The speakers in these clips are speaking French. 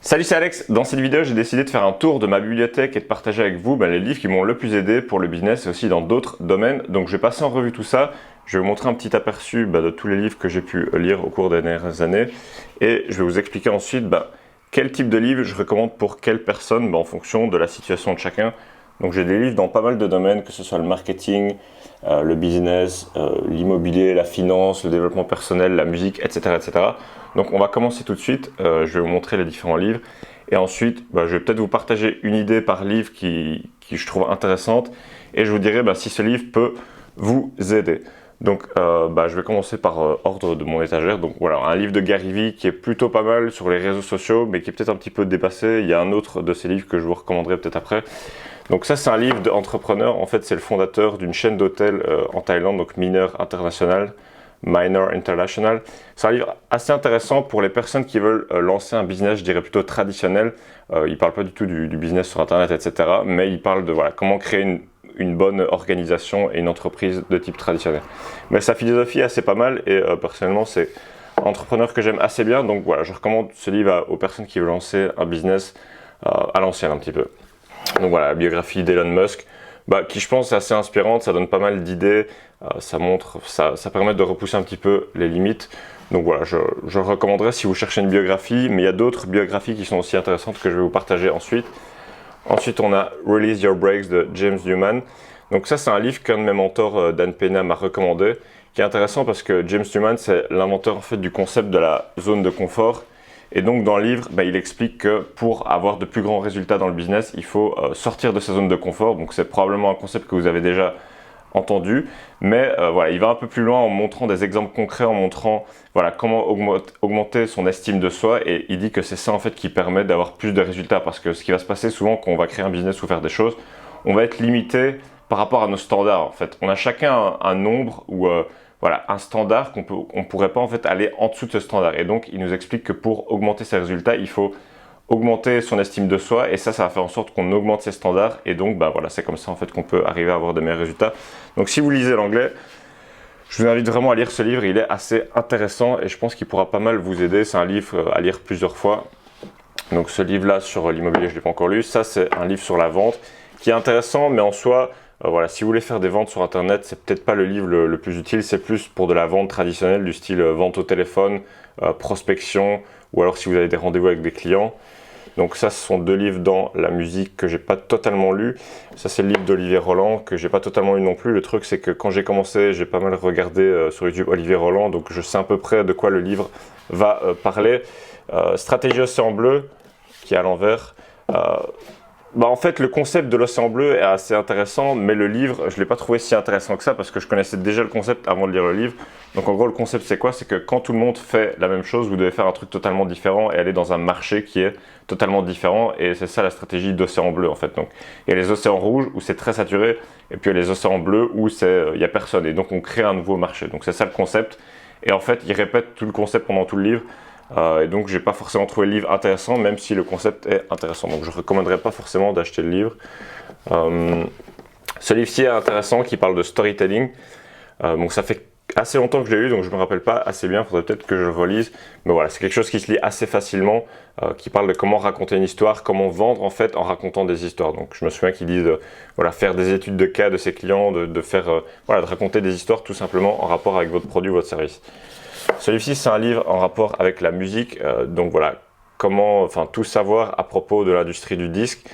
Salut, c'est Alex. Dans cette vidéo, j'ai décidé de faire un tour de ma bibliothèque et de partager avec vous les livres qui m'ont le plus aidé pour le business et aussi dans d'autres domaines. Donc je vais passer en revue tout ça. Je vais vous montrer un petit aperçu de tous les livres que j'ai pu lire au cours des dernières années. Et je vais vous expliquer ensuite quel type de livre je recommande pour quelle personne en fonction de la situation de chacun. Donc j'ai des livres dans pas mal de domaines, que ce soit le marketing, le business, l'immobilier, la finance, le développement personnel, la musique, etc. etc. Donc on va commencer tout de suite, je vais vous montrer les différents livres et ensuite je vais peut-être vous partager une idée par livre qui je trouve intéressante et je vous dirai si ce livre peut vous aider. Donc je vais commencer par ordre de mon étagère. Donc voilà, un livre de Gary Vee qui est plutôt pas mal sur les réseaux sociaux mais qui est peut-être un petit peu dépassé. Il y a un autre de ces livres que je vous recommanderai peut-être après. Donc ça c'est un livre d'entrepreneur, en fait c'est le fondateur d'une chaîne d'hôtels en Thaïlande, donc Minor International. C'est un livre assez intéressant pour les personnes qui veulent lancer un business, je dirais plutôt traditionnel. Il ne parle pas du tout du business sur internet, etc. Mais il parle de comment créer une bonne organisation et une entreprise de type traditionnel. Mais sa philosophie est assez pas mal et personnellement c'est un entrepreneur que j'aime assez bien. Donc voilà, je recommande ce livre aux personnes qui veulent lancer un business à l'ancienne un petit peu. Donc voilà, la biographie d'Elon Musk, qui je pense est assez inspirante, ça donne pas mal d'idées, ça permet de repousser un petit peu les limites. Donc voilà, je recommanderais si vous cherchez une biographie, mais il y a d'autres biographies qui sont aussi intéressantes que je vais vous partager ensuite. Ensuite, on a Release Your Brakes de James Newman. Donc ça, c'est un livre qu'un de mes mentors, Dan Pena, m'a recommandé, qui est intéressant parce que James Newman, c'est l'inventeur en fait du concept de la zone de confort. Et donc dans le livre, il explique que pour avoir de plus grands résultats dans le business, il faut sortir de sa zone de confort. Donc c'est probablement un concept que vous avez déjà entendu, mais il va un peu plus loin en montrant des exemples concrets, en montrant comment augmenter son estime de soi. Et il dit que c'est ça en fait qui permet d'avoir plus de résultats, parce que ce qui va se passer souvent quand on va créer un business ou faire des choses, on va être limité par rapport à nos standards. En fait, on a chacun un nombre ou un standard qu'on pourrait pas en fait aller en dessous de ce standard. Et donc il nous explique que pour augmenter ses résultats, il faut augmenter son estime de soi, et ça va faire en sorte qu'on augmente ses standards, et donc c'est comme ça en fait qu'on peut arriver à avoir de meilleurs résultats. Donc si vous lisez l'anglais, je vous invite vraiment à lire ce livre, il est assez intéressant et je pense qu'il pourra pas mal vous aider. C'est un livre à lire plusieurs fois. Donc ce livre là sur l'immobilier, je ne l'ai pas encore lu. Ça c'est un livre sur la vente qui est intéressant, mais en soi si vous voulez faire des ventes sur internet, c'est peut-être pas le livre le plus utile. C'est plus pour de la vente traditionnelle, du style vente au téléphone, prospection, ou alors si vous avez des rendez-vous avec des clients. Donc ça, ce sont deux livres dans la musique que j'ai pas totalement lu. Ça, c'est le livre d'Olivier Roland que j'ai pas totalement lu non plus. Le truc, c'est que quand j'ai commencé, j'ai pas mal regardé sur YouTube Olivier Roland, donc je sais à peu près de quoi le livre va parler. Stratégie Océan Bleu, qui est à l'envers. En fait, le concept de l'océan bleu est assez intéressant, mais le livre, je ne l'ai pas trouvé si intéressant que ça parce que je connaissais déjà le concept avant de lire le livre. Donc en gros, le concept c'est quoi? C'est que quand tout le monde fait la même chose, vous devez faire un truc totalement différent et aller dans un marché qui est totalement différent, et c'est ça la stratégie d'océan bleu en fait. Donc il y a les océans rouges où c'est très saturé, et puis il y a les océans bleus où il n'y a personne, et donc on crée un nouveau marché. Donc c'est ça le concept, et en fait il répète tout le concept pendant tout le livre. Et donc j'ai pas forcément trouvé le livre intéressant, même si le concept est intéressant. Donc je ne recommanderais pas forcément d'acheter le livre. Ce livre-ci est intéressant, qui parle de storytelling. Donc ça fait assez longtemps que je l'ai lu, donc je ne me rappelle pas assez bien, il faudrait peut-être que je le relise. Mais voilà, c'est quelque chose qui se lit assez facilement, qui parle de comment raconter une histoire, comment vendre en fait en racontant des histoires. Donc je me souviens qu'ils disent faire des études de cas de ses clients, de raconter des histoires tout simplement en rapport avec votre produit ou votre service. Celui-ci, c'est un livre en rapport avec la musique, comment tout savoir à propos de l'industrie du disque.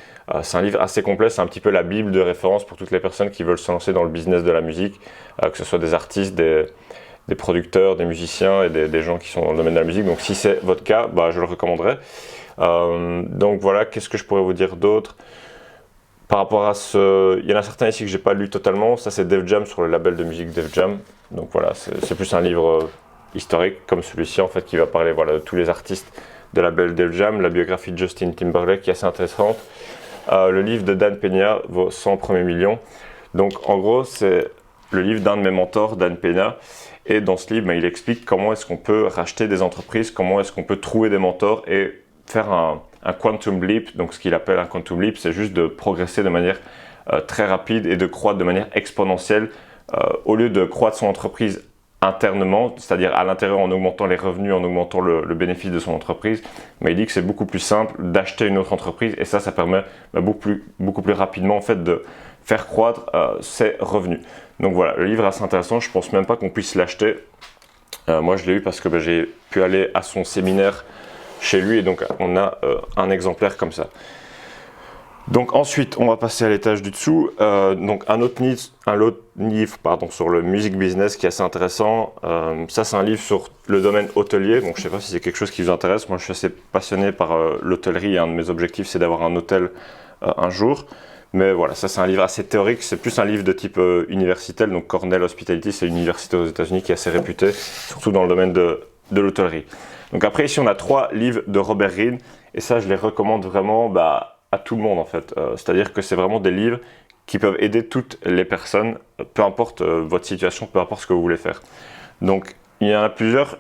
C'est un livre assez complet, c'est un petit peu la bible de référence pour toutes les personnes qui veulent se lancer dans le business de la musique, que ce soit des artistes, des producteurs, des musiciens et des gens qui sont dans le domaine de la musique. Donc si c'est votre cas, je le recommanderais. Donc voilà, qu'est-ce que je pourrais vous dire d'autre? Par rapport à il y en a certains ici que j'ai pas lu totalement. Ça c'est Def Jam, sur le label de musique Def Jam. Donc voilà, c'est plus un livre historique comme celui-ci en fait, qui va parler de tous les artistes de la label Def Jam. La biographie de Justin Timberlake qui est assez intéressante. Le livre de Dan Pena, vos 100 premiers millions. Donc en gros c'est le livre d'un de mes mentors, Dan Pena, et dans ce livre il explique comment est-ce qu'on peut racheter des entreprises, comment est-ce qu'on peut trouver des mentors et faire un quantum leap. Donc ce qu'il appelle un quantum leap, c'est juste de progresser de manière très rapide et de croître de manière exponentielle. Au lieu de croître son entreprise internement, c'est-à-dire à l'intérieur en augmentant les revenus, en augmentant le bénéfice de son entreprise, mais il dit que c'est beaucoup plus simple d'acheter une autre entreprise et ça permet beaucoup plus rapidement en fait de faire croître ses revenus. Donc voilà, le livre est assez intéressant, je pense même pas qu'on puisse l'acheter. Moi je l'ai eu parce que j'ai pu aller à son séminaire chez lui et donc on a un exemplaire comme ça. Donc ensuite, on va passer à l'étage du dessous. Donc un autre livre sur le music business qui est assez intéressant. Ça, c'est un livre sur le domaine hôtelier. Donc je ne sais pas si c'est quelque chose qui vous intéresse. Moi, je suis assez passionné par l'hôtellerie et un de mes objectifs, c'est d'avoir un hôtel un jour. Mais voilà, ça, c'est un livre assez théorique. C'est plus un livre de type universitaire. Donc Cornell Hospitality, c'est une université aux États-Unis qui est assez réputée, surtout dans le domaine de l'hôtellerie. Donc après, ici, on a 3 livres de Robert Greene. Et ça, je les recommande vraiment à tout le monde en fait. C'est-à-dire que c'est vraiment des livres qui peuvent aider toutes les personnes, peu importe votre situation, peu importe ce que vous voulez faire. Donc il y en a plusieurs,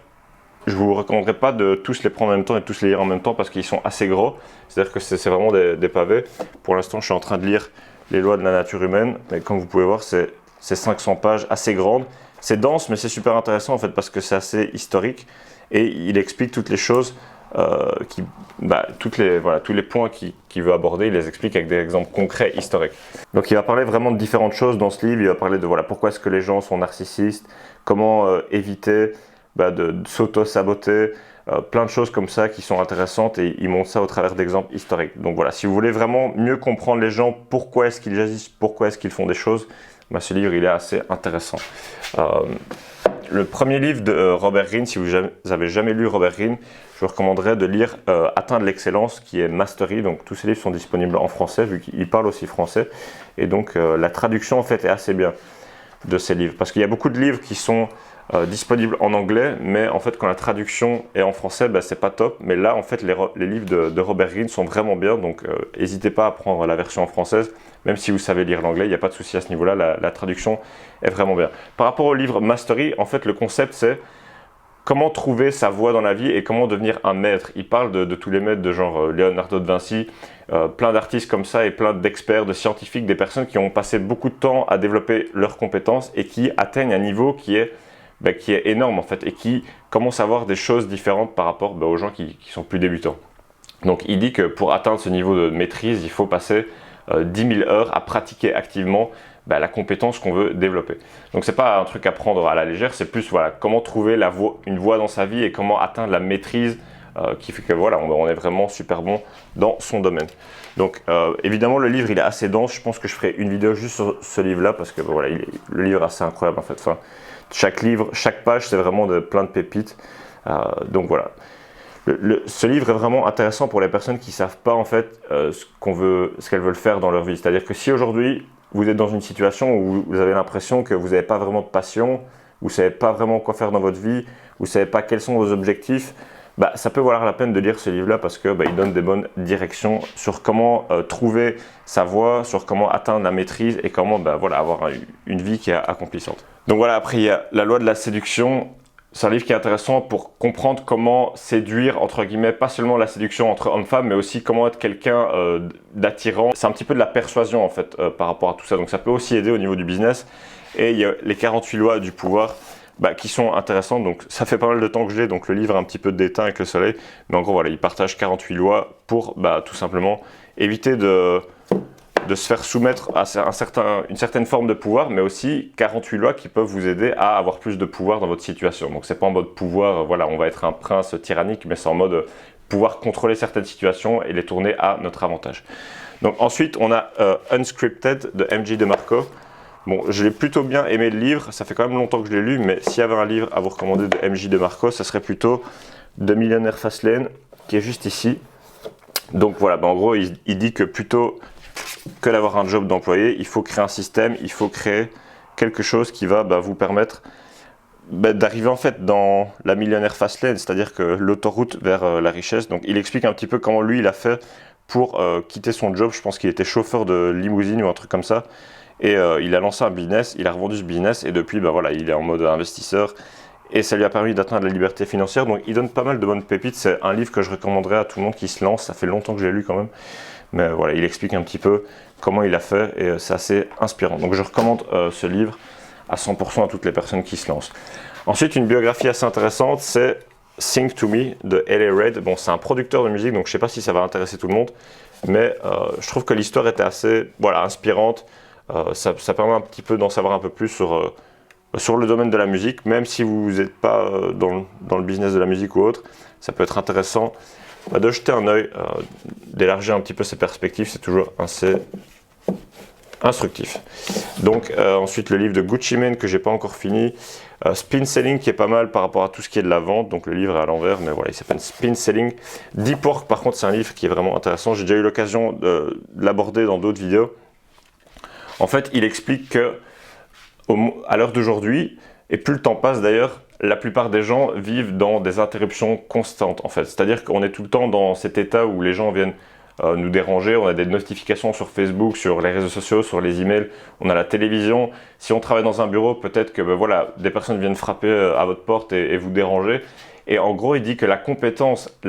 je ne vous recommanderais pas de tous les prendre en même temps et de tous les lire en même temps parce qu'ils sont assez gros. C'est-à-dire que c'est vraiment des pavés. Pour l'instant, je suis en train de lire Les lois de la nature humaine, mais comme vous pouvez voir, c'est 500 pages assez grandes. C'est dense, mais c'est super intéressant en fait parce que c'est assez historique et il explique toutes les choses. Tous les points qu'il veut aborder, il les explique avec des exemples concrets historiques. Donc il va parler vraiment de différentes choses dans ce livre. Il va parler de pourquoi est-ce que les gens sont narcissistes, comment éviter de s'auto-saboter, plein de choses comme ça qui sont intéressantes et il montre ça au travers d'exemples historiques. Donc voilà, si vous voulez vraiment mieux comprendre les gens, pourquoi est-ce qu'ils agissent, pourquoi est-ce qu'ils font des choses, ce livre il est assez intéressant. Le premier livre de Robert Greene, si vous n'avez jamais lu Robert Greene, je vous recommanderais de lire Atteindre l'excellence, qui est Mastery. Donc tous ces livres sont disponibles en français, vu qu'il parle aussi français. Et donc la traduction en fait est assez bien de ces livres. Parce qu'il y a beaucoup de livres qui sont disponibles en anglais, mais en fait quand la traduction est en français, c'est pas top. Mais là en fait les livres de Robert Greene sont vraiment bien, donc n'hésitez pas à prendre la version française. Même si vous savez lire l'anglais, il n'y a pas de souci à ce niveau-là, la traduction est vraiment bien. Par rapport au livre Mastery, en fait, le concept, c'est comment trouver sa voie dans la vie et comment devenir un maître. Il parle de tous les maîtres de genre Leonardo da Vinci, plein d'artistes comme ça et plein d'experts, de scientifiques, des personnes qui ont passé beaucoup de temps à développer leurs compétences et qui atteignent un niveau qui est énorme en fait et qui commencent à voir des choses différentes par rapport aux gens qui sont plus débutants. Donc il dit que pour atteindre ce niveau de maîtrise, il faut passer 10 000 heures à pratiquer activement la compétence qu'on veut développer. Donc c'est pas un truc à prendre à la légère, c'est plus comment trouver une voie dans sa vie et comment atteindre la maîtrise qui fait que on est vraiment super bon dans son domaine. Donc évidemment le livre il est assez dense, je pense que je ferai une vidéo juste sur ce livre là parce que le livre est assez incroyable en fait. Enfin, chaque page c'est vraiment plein de pépites. Donc voilà. Ce livre est vraiment intéressant pour les personnes qui ne savent pas en fait ce qu'elles veulent faire dans leur vie. C'est-à-dire que si aujourd'hui vous êtes dans une situation où vous avez l'impression que vous n'avez pas vraiment de passion, vous ne savez pas vraiment quoi faire dans votre vie, vous ne savez pas quels sont vos objectifs, ça peut valoir la peine de lire ce livre-là parce que il donne des bonnes directions sur comment trouver sa voie, sur comment atteindre la maîtrise et comment avoir une vie qui est accomplissante. Donc voilà, après il y a La loi de la séduction. C'est un livre qui est intéressant pour comprendre comment séduire, entre guillemets, pas seulement la séduction entre hommes-femmes, mais aussi comment être quelqu'un d'attirant. C'est un petit peu de la persuasion en fait par rapport à tout ça. Donc ça peut aussi aider au niveau du business. Et il y a les 48 lois du pouvoir qui sont intéressantes. Donc ça fait pas mal de temps que je l'ai, donc le livre est un petit peu déteint avec le soleil. Mais en gros, il partage 48 lois pour tout simplement éviter de se faire soumettre à une certaine forme de pouvoir, mais aussi 48 lois qui peuvent vous aider à avoir plus de pouvoir dans votre situation. Donc c'est pas en mode pouvoir, on va être un prince tyrannique, mais c'est en mode pouvoir contrôler certaines situations et les tourner à notre avantage. Donc ensuite, on a Unscripted de MJ DeMarco. Bon, je l'ai plutôt bien aimé le livre, ça fait quand même longtemps que je l'ai lu, mais s'il y avait un livre à vous recommander de MJ DeMarco, ça serait plutôt The Millionaire Fastlane, qui est juste ici. Donc voilà, en gros, il dit que plutôt que d'avoir un job d'employé, il faut créer un système, il faut créer quelque chose qui va vous permettre d'arriver en fait dans la millionnaire fast lane, c'est-à-dire que l'autoroute vers la richesse. Donc il explique un petit peu comment lui il a fait pour quitter son job. Je pense qu'il était chauffeur de limousine ou un truc comme ça et il a lancé un business, il a revendu ce business et depuis il est en mode investisseur et ça lui a permis d'atteindre la liberté financière. Donc il donne pas mal de bonnes pépites. C'est un livre que je recommanderais à tout le monde qui se lance. Ça fait longtemps que je l'ai lu quand même. Mais il explique un petit peu comment il a fait et c'est assez inspirant. Donc je recommande ce livre à 100% à toutes les personnes qui se lancent. Ensuite, une biographie assez intéressante, c'est Sing to Me de L.A. Reid. Bon, c'est un producteur de musique, donc je ne sais pas si ça va intéresser tout le monde, mais je trouve que l'histoire était assez inspirante. Ça permet un petit peu d'en savoir un peu plus sur le domaine de la musique, même si vous n'êtes pas dans le business de la musique ou autre. Ça peut être intéressant de jeter un œil, d'élargir un petit peu ses perspectives, c'est toujours assez instructif. Donc ensuite le livre de Gucci Mane que j'ai pas encore fini, Spin Selling qui est pas mal par rapport à tout ce qui est de la vente, donc le livre est à l'envers, mais voilà, il s'appelle Spin Selling. Deep Work par contre c'est un livre qui est vraiment intéressant, j'ai déjà eu l'occasion de l'aborder dans d'autres vidéos. En fait il explique que à l'heure d'aujourd'hui, et plus le temps passe d'ailleurs, la plupart des gens vivent dans des interruptions constantes en fait, c'est-à-dire qu'on est tout le temps dans cet état où les gens viennent nous déranger, on a des notifications sur Facebook, sur les réseaux sociaux, sur les emails, on a la télévision. Si on travaille dans un bureau, peut-être que des personnes viennent frapper à votre porte et vous déranger. Et en gros, il dit que la compétence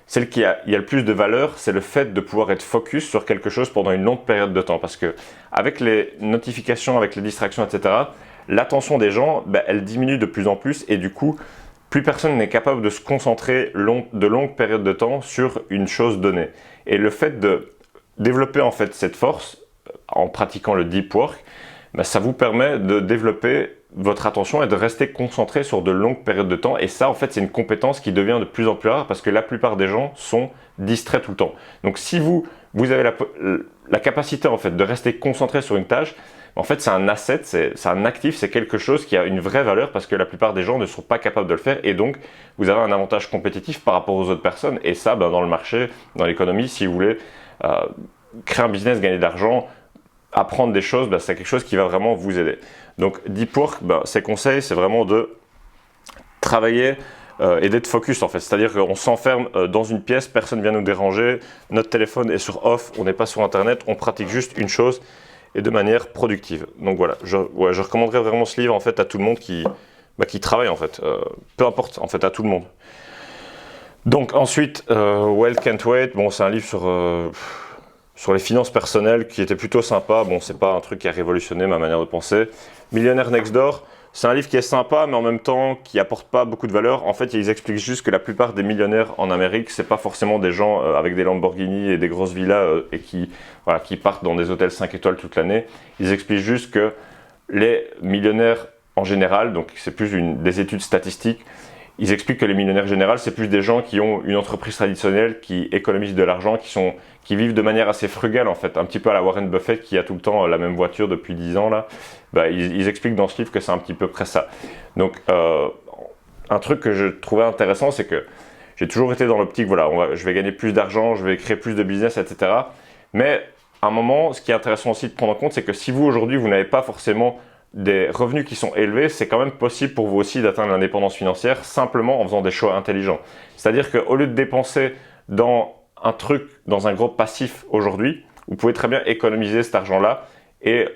celle qui a le plus de valeur, c'est le fait de pouvoir être focus sur quelque chose pendant une longue période de temps. Parce que avec les notifications, avec les distractions, etc., l'attention des gens, elle diminue de plus en plus et du coup, plus personne n'est capable de se concentrer de longues périodes de temps sur une chose donnée. Et le fait de développer en fait cette force en pratiquant le deep work, ça vous permet de développer votre attention et de rester concentré sur de longues périodes de temps. Et ça, en fait, c'est une compétence qui devient de plus en plus rare parce que la plupart des gens sont distraits tout le temps. Donc, si vous avez la capacité en fait de rester concentré sur une tâche, en fait, c'est un asset, c'est un actif, c'est quelque chose qui a une vraie valeur parce que la plupart des gens ne sont pas capables de le faire et donc vous avez un avantage compétitif par rapport aux autres personnes. Et ça, dans le marché, dans l'économie, si vous voulez créer un business, gagner de l'argent, apprendre des choses, c'est quelque chose qui va vraiment vous aider. Donc, Deep Work, ses conseils, c'est vraiment de travailler et d'être focus en fait. C'est-à-dire qu'on s'enferme dans une pièce, personne ne vient nous déranger, notre téléphone est sur off, on n'est pas sur Internet, on pratique juste une chose et de manière productive. Donc voilà, je recommanderais vraiment ce livre en fait à tout le monde qui travaille en fait, peu importe en fait à tout le monde. Donc ensuite, Well Can't Wait, bon c'est un livre sur les finances personnelles qui était plutôt sympa. Bon c'est pas un truc qui a révolutionné ma manière de penser. Millionaire Next Door, c'est un livre qui est sympa mais en même temps qui apporte pas beaucoup de valeur. En fait ils expliquent juste que la plupart des millionnaires en Amérique, c'est pas forcément des gens avec des Lamborghini et des grosses villas et qui partent dans des hôtels 5 étoiles toute l'année. Ils expliquent juste que les millionnaires en général, donc c'est plus des études statistiques, ils expliquent que les millionnaires généraux, c'est plus des gens qui ont une entreprise traditionnelle, qui économisent de l'argent, qui vivent de manière assez frugale en fait, un petit peu à la Warren Buffett qui a tout le temps la même voiture depuis 10 ans là. Ils expliquent dans ce livre que c'est un petit peu près ça. Donc un truc que je trouvais intéressant, c'est que j'ai toujours été dans l'optique, voilà, je vais gagner plus d'argent, je vais créer plus de business, etc. Mais à un moment, ce qui est intéressant aussi de prendre en compte, c'est que si vous aujourd'hui, vous n'avez pas forcément des revenus qui sont élevés, c'est quand même possible pour vous aussi d'atteindre l'indépendance financière simplement en faisant des choix intelligents. C'est-à-dire qu'au lieu de dépenser dans un truc, dans un gros passif aujourd'hui, vous pouvez très bien économiser cet argent-là et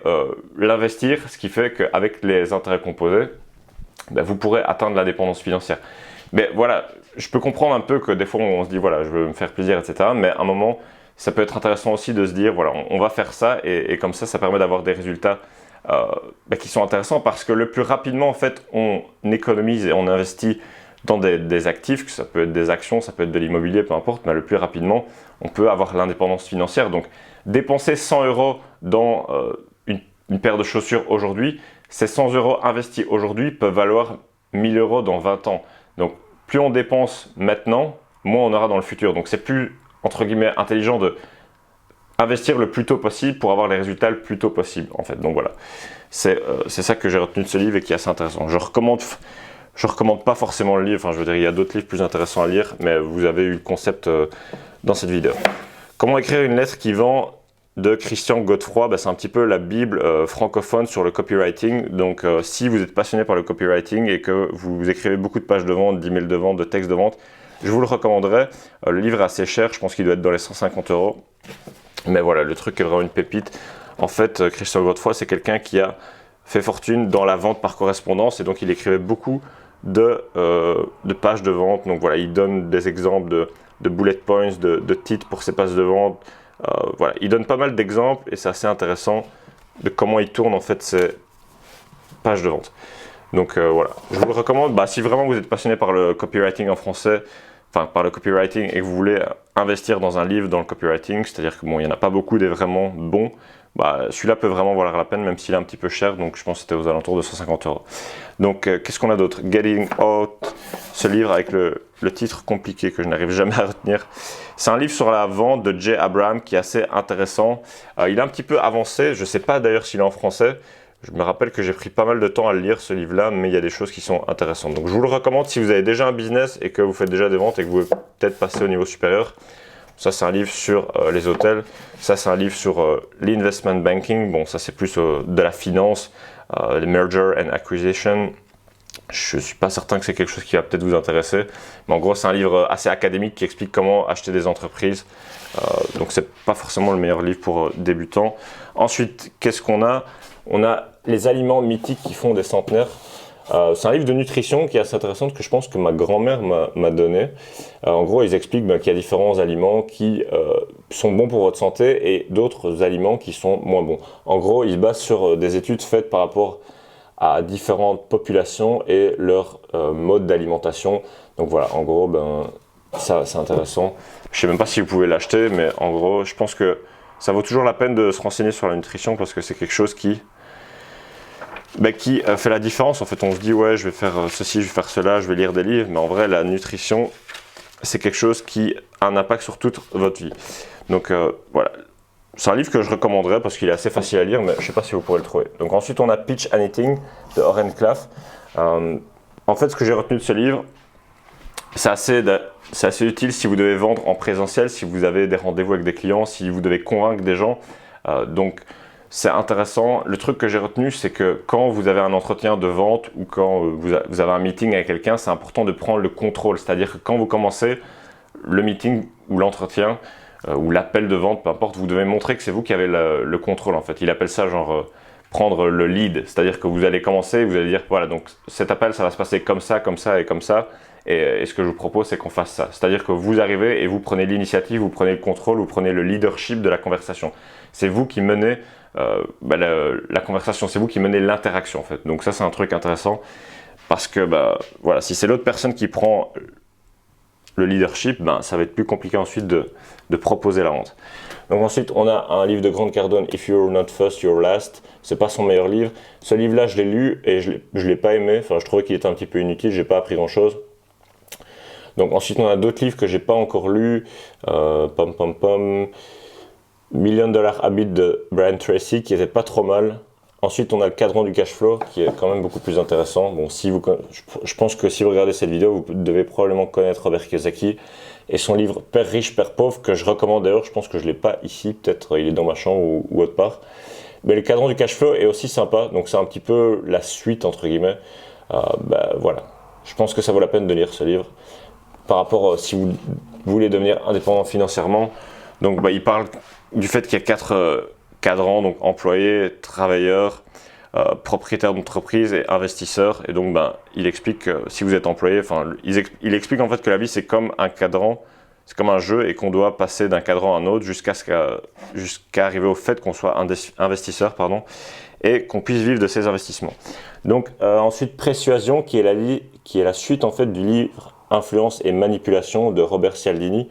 l'investir, ce qui fait qu'avec les intérêts composés, vous pourrez atteindre l'indépendance financière. Mais voilà, je peux comprendre un peu que des fois on se dit voilà, je veux me faire plaisir, etc. Mais à un moment, ça peut être intéressant aussi de se dire voilà, on va faire ça et comme ça permet d'avoir des résultats qui sont intéressants parce que le plus rapidement en fait on économise et on investit dans des actifs, que ça peut être des actions, ça peut être de l'immobilier, peu importe, mais le plus rapidement on peut avoir l'indépendance financière. Donc dépenser 100 € dans une paire de chaussures aujourd'hui, ces 100 € investis aujourd'hui peuvent valoir 1000 € dans 20 ans. Donc plus on dépense maintenant, moins on aura dans le futur. Donc c'est plus entre guillemets intelligent de investir le plus tôt possible pour avoir les résultats le plus tôt possible en fait. Donc voilà, c'est ça que j'ai retenu de ce livre et qui est assez intéressant. Je recommande pas forcément le livre, enfin je veux dire il y a d'autres livres plus intéressants à lire, mais vous avez eu le concept dans cette vidéo. Comment écrire une lettre qui vend de Christian Godefroy, c'est un petit peu la bible francophone sur le copywriting. Donc si vous êtes passionné par le copywriting et que vous écrivez beaucoup de pages de vente, d'emails de vente, de textes de vente, je vous le recommanderais. Le livre est assez cher, je pense qu'il doit être dans les 150 €. Mais voilà, le truc est vraiment une pépite. En fait, Christian Godefroy, c'est quelqu'un qui a fait fortune dans la vente par correspondance et donc il écrivait beaucoup de pages de vente. Donc voilà, il donne des exemples de bullet points, de titres pour ses pages de vente. Voilà, il donne pas mal d'exemples et c'est assez intéressant de comment il tourne en fait ses pages de vente. Donc voilà, je vous le recommande. Si vraiment vous êtes passionné par le copywriting en français, enfin par le copywriting et que vous voulez investir dans un livre dans le copywriting, c'est-à-dire que bon, il n'y en a pas beaucoup des vraiment bons, celui-là peut vraiment valoir la peine, même s'il est un petit peu cher, donc je pense que c'était aux alentours de 150 €. Donc qu'est-ce qu'on a d'autre? Getting Out, ce livre avec le titre compliqué que je n'arrive jamais à retenir. C'est un livre sur la vente de Jay Abraham qui est assez intéressant. Il est un petit peu avancé, je ne sais pas d'ailleurs s'il est en français. Je me rappelle que j'ai pris pas mal de temps à le lire ce livre-là, mais il y a des choses qui sont intéressantes. Donc je vous le recommande si vous avez déjà un business et que vous faites déjà des ventes et que vous voulez peut-être passer au niveau supérieur. Ça, c'est un livre sur les hôtels. Ça, c'est un livre sur l'investment banking. Bon, ça, c'est plus de la finance, les merger and acquisition. Je ne suis pas certain que c'est quelque chose qui va peut-être vous intéresser. Mais en gros, c'est un livre assez académique qui explique comment acheter des entreprises. Donc, ce n'est pas forcément le meilleur livre pour débutants. Ensuite, qu'est-ce qu'on a? On a les aliments mythiques qui font des centenaires. C'est un livre de nutrition qui est assez intéressant que je pense que ma grand-mère m'a donné. En gros, ils expliquent qu'il y a différents aliments qui sont bons pour votre santé et d'autres aliments qui sont moins bons. En gros, ils se basent sur des études faites par rapport à différentes populations et leur mode d'alimentation. Donc voilà, en gros, ça c'est intéressant. Je ne sais même pas si vous pouvez l'acheter, mais en gros, je pense que ça vaut toujours la peine de se renseigner sur la nutrition parce que c'est quelque chose qui fait la différence. En fait, on se dit ouais, je vais faire ceci, je vais faire cela, je vais lire des livres, mais en vrai, la nutrition, c'est quelque chose qui a un impact sur toute votre vie. Donc voilà, c'est un livre que je recommanderais parce qu'il est assez facile à lire, mais je ne sais pas si vous pourrez le trouver. Donc ensuite, on a Pitch Anything de Oren Klaff. En fait, ce que j'ai retenu de ce livre, c'est assez utile si vous devez vendre en présentiel, si vous avez des rendez-vous avec des clients, si vous devez convaincre des gens. Donc c'est intéressant. Le truc que j'ai retenu, c'est que quand vous avez un entretien de vente ou quand vous avez un meeting avec quelqu'un, c'est important de prendre le contrôle. C'est-à-dire que quand vous commencez le meeting ou l'entretien ou l'appel de vente, peu importe, vous devez montrer que c'est vous qui avez le contrôle en fait. Il appelle ça genre prendre le lead. C'est-à-dire que vous allez commencer, vous allez dire voilà, donc cet appel, ça va se passer comme ça, comme ça et comme ça. Et ce que je vous propose, c'est qu'on fasse ça. C'est-à-dire que vous arrivez et vous prenez l'initiative, vous prenez le contrôle, vous prenez le leadership de la conversation. C'est vous qui menez la conversation, c'est vous qui menez l'interaction en fait. Donc ça, c'est un truc intéressant parce que voilà, si c'est l'autre personne qui prend le leadership, ça va être plus compliqué ensuite de proposer la vente. Donc ensuite, on a un livre de Grant Cardone, If You're Not First, You're Last. C'est pas son meilleur livre. Ce livre-là, je l'ai lu et je l'ai pas aimé. Enfin, je trouvais qu'il était un petit peu inutile. J'ai pas appris grand-chose. Donc ensuite, on a d'autres livres que j'ai pas encore lus. Million Dollar Habit de Brian Tracy, qui était pas trop mal. Ensuite, on a le cadran du cash flow, qui est quand même beaucoup plus intéressant. Bon, je pense que si vous regardez cette vidéo, vous devez probablement connaître Robert Kiyosaki et son livre Père riche, Père pauvre, que je recommande d'ailleurs. Je pense que je l'ai pas ici, peut-être il est dans ma chambre ou autre part. Mais le cadran du cash flow est aussi sympa, donc c'est un petit peu la suite entre guillemets. Voilà, je pense que ça vaut la peine de lire ce livre. Par rapport si vous voulez devenir indépendant financièrement, donc il parle du fait qu'il y a 4 cadrans, donc employés, travailleurs, propriétaires d'entreprise et investisseurs. Et donc il explique que si vous êtes employé, il explique en fait que la vie c'est comme un cadran, c'est comme un jeu et qu'on doit passer d'un cadran à un autre jusqu'à arriver au fait qu'on soit investisseur, et qu'on puisse vivre de ses investissements. Donc ensuite Persuasion qui est la suite en fait du livre Influence et manipulation de Robert Cialdini.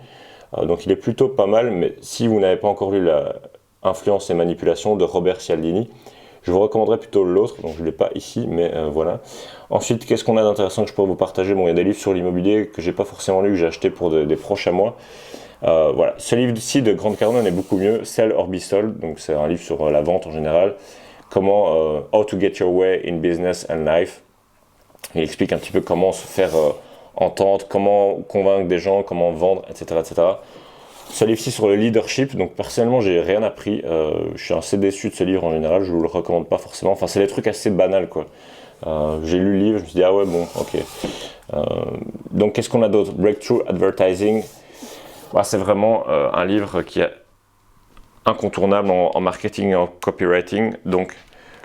Donc il est plutôt pas mal, mais si vous n'avez pas encore lu la Influence et manipulation de Robert Cialdini, je vous recommanderais plutôt l'autre, donc je ne l'ai pas ici, mais voilà. Ensuite, qu'est-ce qu'on a d'intéressant que je pourrais vous partager? Bon, il y a des livres sur l'immobilier que j'ai pas forcément lu, que j'ai acheté pour des proches à moi. Voilà, ce livre-ci de Grant Cardone est beaucoup mieux, Sell or Be Sold, donc c'est un livre sur la vente en général. Comment How to get your way in business and life. Il explique un petit peu comment se faire entendre, comment convaincre des gens, comment vendre, etc. etc. Ce livre-ci sur le leadership, donc personnellement j'ai rien appris, je suis assez déçu de ce livre en général, je vous le recommande pas forcément, enfin c'est des trucs assez banals quoi. J'ai lu le livre, je me suis dit ah ouais bon ok. Donc qu'est-ce qu'on a d'autre? Breakthrough Advertising, c'est vraiment un livre qui est incontournable en marketing et en copywriting, donc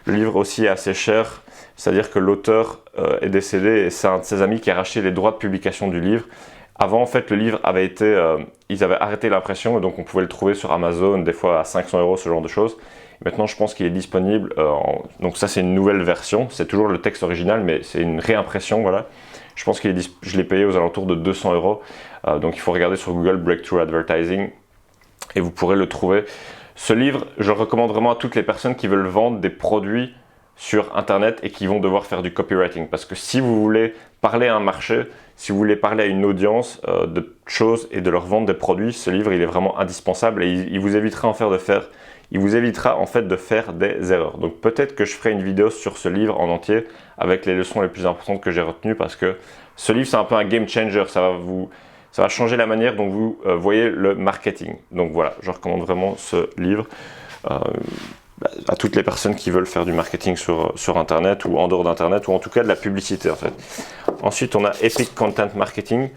le livre aussi est assez cher, c'est-à-dire que l'auteur est décédé et c'est un de ses amis qui a racheté les droits de publication du livre. Avant, en fait, le livre avait été, ils avaient arrêté l'impression et donc on pouvait le trouver sur Amazon, des fois à 500 €, ce genre de choses. Maintenant, je pense qu'il est disponible, donc ça c'est une nouvelle version, c'est toujours le texte original, mais c'est une réimpression, voilà. Je pense je l'ai payé aux alentours de 200 €, donc il faut regarder sur Google Breakthrough Advertising et vous pourrez le trouver. Ce livre, je le recommande vraiment à toutes les personnes qui veulent vendre des produits sur Internet et qui vont devoir faire du copywriting. Parce que si vous voulez parler à un marché, si vous voulez parler à une audience de choses et de leur vendre des produits, ce livre il est vraiment indispensable et il vous évitera en fait de faire des erreurs. Donc peut-être que je ferai une vidéo sur ce livre en entier avec les leçons les plus importantes que j'ai retenues parce que ce livre c'est un peu un game changer, ça va changer la manière dont vous voyez le marketing. Donc voilà, je recommande vraiment ce livre à toutes les personnes qui veulent faire du marketing sur Internet ou en dehors d'Internet ou en tout cas de la publicité en fait. Ensuite, on a Epic Content Marketing.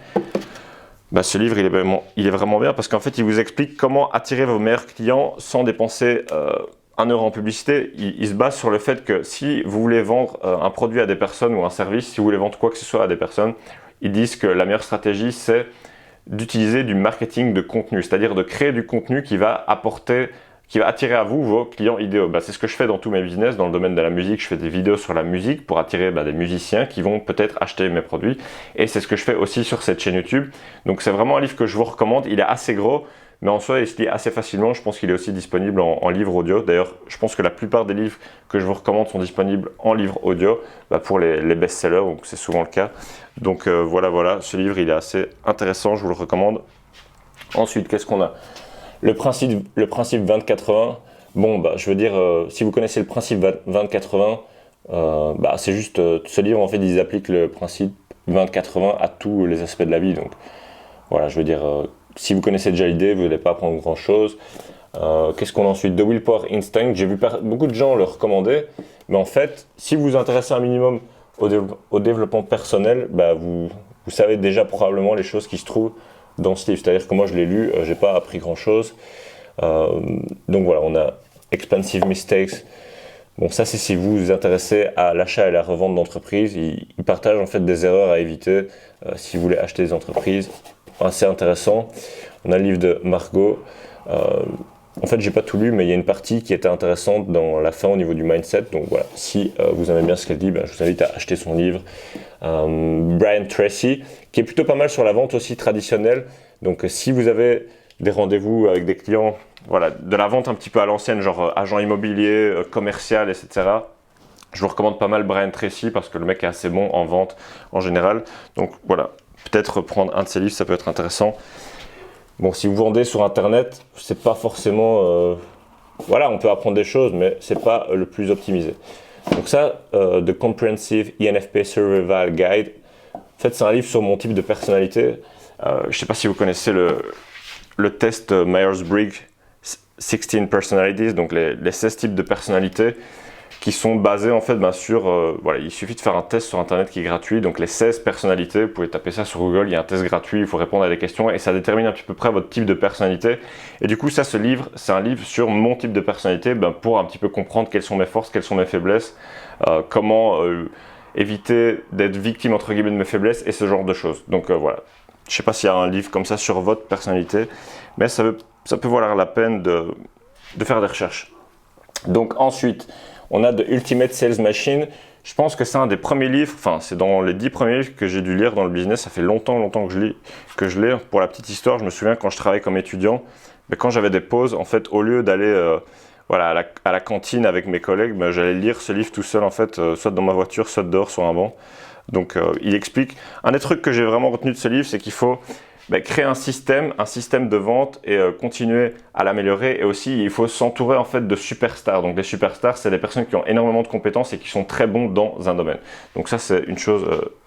Ce livre, il est vraiment bien parce qu'en fait, il vous explique comment attirer vos meilleurs clients sans dépenser 1 € en publicité. Il se base sur le fait que si vous voulez vendre un produit à des personnes ou un service, si vous voulez vendre quoi que ce soit à des personnes, ils disent que la meilleure stratégie, c'est d'utiliser du marketing de contenu, c'est-à-dire de créer du contenu qui va attirer à vous vos clients idéaux. C'est ce que je fais dans tous mes business. Dans le domaine de la musique, je fais des vidéos sur la musique pour attirer des musiciens qui vont peut-être acheter mes produits. Et c'est ce que je fais aussi sur cette chaîne YouTube. Donc c'est vraiment un livre que je vous recommande. Il est assez gros, mais en soi, il se lit assez facilement. Je pense qu'il est aussi disponible en livre audio. D'ailleurs, je pense que la plupart des livres que je vous recommande sont disponibles en livre audio pour les best-sellers. Donc c'est souvent le cas. Donc voilà, ce livre, il est assez intéressant. Je vous le recommande. Ensuite, qu'est-ce qu'on a ? Le principe 20-80, je veux dire, si vous connaissez le principe 20-80, c'est juste, ce livre, en fait, ils appliquent le principe 20-80 à tous les aspects de la vie. Donc, voilà, je veux dire, si vous connaissez déjà l'idée, vous n'allez pas apprendre grand-chose. Qu'est-ce qu'on a ensuite ? The Willpower Instinct, j'ai vu beaucoup de gens le recommander, mais en fait, si vous vous intéressez un minimum au développement personnel, vous savez déjà probablement les choses qui se trouvent dans ce livre, c'est-à-dire que moi je l'ai lu, j'ai pas appris grand-chose. Donc voilà, on a Expensive Mistakes. Bon, ça c'est si vous vous intéressez à l'achat et la revente d'entreprises. Il partage en fait des erreurs à éviter si vous voulez acheter des entreprises. Assez intéressant. On a le livre de Margot. En fait, j'ai pas tout lu, mais il y a une partie qui était intéressante dans la fin au niveau du mindset. Donc voilà, si vous aimez bien ce qu'elle dit, je vous invite à acheter son livre. Brian Tracy, qui est plutôt pas mal sur la vente aussi traditionnelle. Donc si vous avez des rendez-vous avec des clients, voilà, de la vente un petit peu à l'ancienne, genre agent immobilier, commercial, etc. Je vous recommande pas mal Brian Tracy parce que le mec est assez bon en vente en général. Donc voilà, peut-être prendre un de ses livres, ça peut être intéressant. Bon, si vous vendez sur Internet, c'est pas forcément... on peut apprendre des choses, mais c'est pas le plus optimisé. Donc ça, The Comprehensive ENFP Survival Guide, en fait, c'est un livre sur mon type de personnalité. Je sais pas si vous connaissez le test Myers-Briggs 16 Personalities, donc les 16 types de personnalités qui sont basés en fait sur, il suffit de faire un test sur Internet qui est gratuit, donc les 16 personnalités, vous pouvez taper ça sur Google, il y a un test gratuit, il faut répondre à des questions et ça détermine un petit peu près votre type de personnalité. Et du coup, ce livre, c'est un livre sur mon type de personnalité pour un petit peu comprendre quelles sont mes forces, quelles sont mes faiblesses, comment éviter d'être victime entre guillemets de mes faiblesses et ce genre de choses. Donc voilà, je sais pas s'il y a un livre comme ça sur votre personnalité, mais ça peut valoir la peine de faire des recherches. Donc ensuite, on a The Ultimate Sales Machine. Je pense que c'est un des premiers livres, c'est dans les 10 premiers livres que j'ai dû lire dans le business. Ça fait longtemps que je lis. Pour la petite histoire, je me souviens quand je travaillais comme étudiant, quand j'avais des pauses, en fait, au lieu d'aller à la cantine avec mes collègues, j'allais lire ce livre tout seul, en fait, soit dans ma voiture, soit dehors sur un banc. Donc, il explique. Un des trucs que j'ai vraiment retenu de ce livre, c'est qu'il faut créer un système de vente et continuer à l'améliorer. Et aussi, il faut s'entourer en fait de superstars. Donc, les superstars, c'est des personnes qui ont énormément de compétences et qui sont très bons dans un domaine. Donc, ça, c'est une chose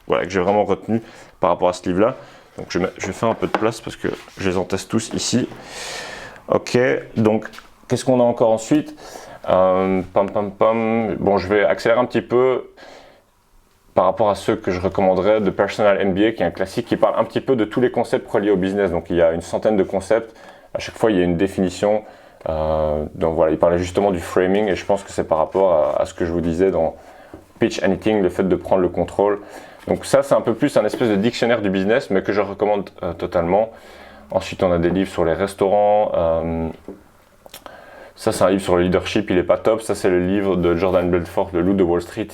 que j'ai vraiment retenue par rapport à ce livre-là. Donc, je vais faire un peu de place parce que je les enteste tous ici. Ok, donc, qu'est-ce qu'on a encore ensuite ? Bon, je vais accélérer un petit peu par rapport à ceux que je recommanderais de Personal MBA, qui est un classique qui parle un petit peu de tous les concepts reliés au business. Donc il y a une centaine de concepts, à chaque fois il y a une définition. Donc voilà, il parlait justement du framing et je pense que c'est par rapport à ce que je vous disais dans Pitch Anything, le fait de prendre le contrôle. Donc ça, c'est un peu plus un espèce de dictionnaire du business, mais que je recommande totalement. Ensuite, on a des livres sur les restaurants. Ça, c'est un livre sur le leadership, il est pas top. Ça, c'est le livre de Jordan Belfort, Le Loup de Wall Street.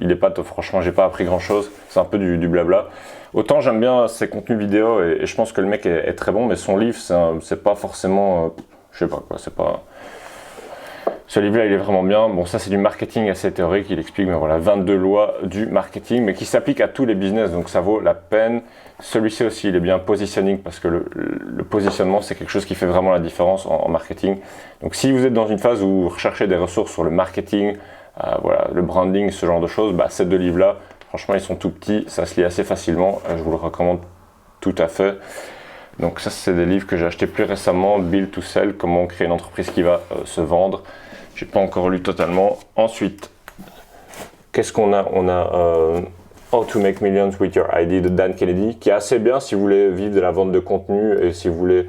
Il est pas top, franchement, j'ai pas appris grand-chose. C'est un peu du blabla. Autant j'aime bien ses contenus vidéo et je pense que le mec est très bon, mais son livre, c'est pas forcément... je sais pas quoi, c'est pas... Ce livre-là, il est vraiment bien. Bon, ça, c'est du marketing assez théorique. Il explique, mais voilà, 22 lois du marketing, mais qui s'appliquent à tous les business. Donc, ça vaut la peine. Celui-ci aussi, il est bien positioning parce que le positionnement, c'est quelque chose qui fait vraiment la différence en marketing. Donc, si vous êtes dans une phase où vous recherchez des ressources sur le marketing, voilà, le branding, ce genre de choses, bah, ces deux livres-là, franchement, ils sont tout petits. Ça se lit assez facilement. Je vous le recommande tout à fait. Donc, ça, c'est des livres que j'ai achetés plus récemment. Build to Sell, comment créer une entreprise qui va se vendre. J'ai pas encore lu totalement. Ensuite, qu'est-ce qu'on a? On a How to Make Millions with Your ID de Dan Kennedy, qui est assez bien si vous voulez vivre de la vente de contenu et si vous voulez